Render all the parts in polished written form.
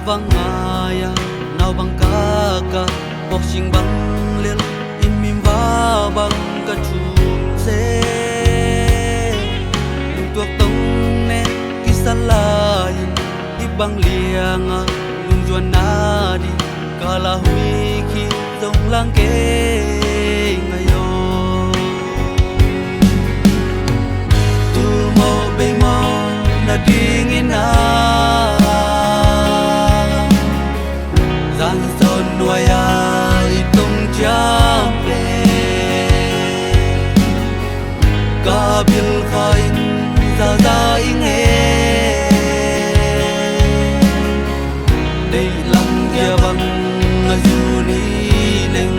vang ngaya nau bang ka boxing bang lel imim va bang ka chum se tuak tong ne kisala ibang lianga lung juan na di kala hui khi dong lang ke ngayo tu mo be mo na dingin na zan son waya itong champe kabil khain za za ing he dei lang dia bang azuni leng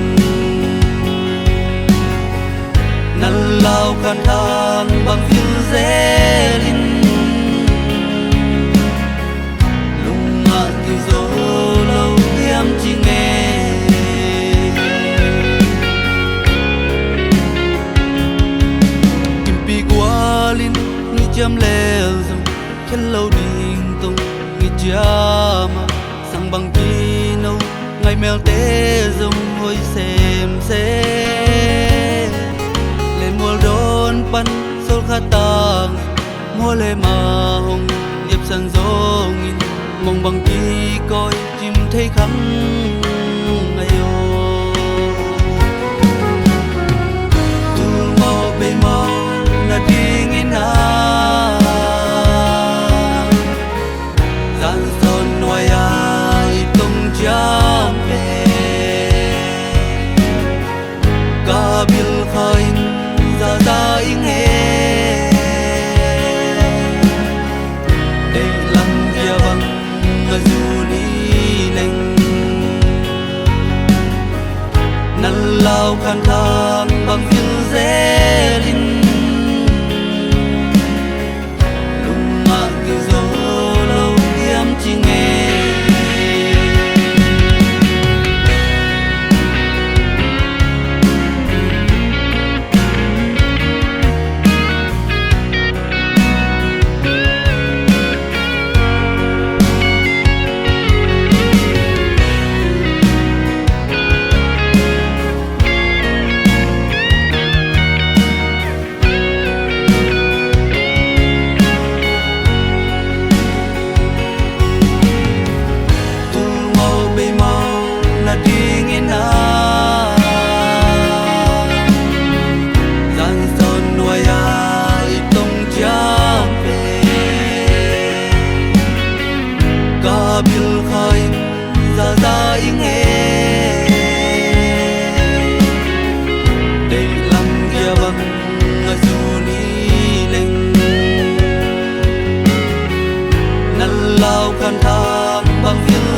nalau kan thang bang phil zelin lunga ki zo lâu em chỉ nghe kim pi qua lin ni chăm leo dòng khen lâu đình tung ni chama sang bang pino ngày mèo té dòng hôi xem se lên mua đón pan sol khatang mua le ma hồng dẹp san dong mong bằng đi coi chim thấy khăn ngày ô tu mau bê mau là đi nghe na gian son noai ai tung cham về cả bil khain ra ra ing he đây lăng dia bang azuni leng nalau kan thang bang phil zelin lunga ki zo lâu em chỉ nghe bil khain za za ing he dei lam dia bang azuni leng nalau kan thang bang phil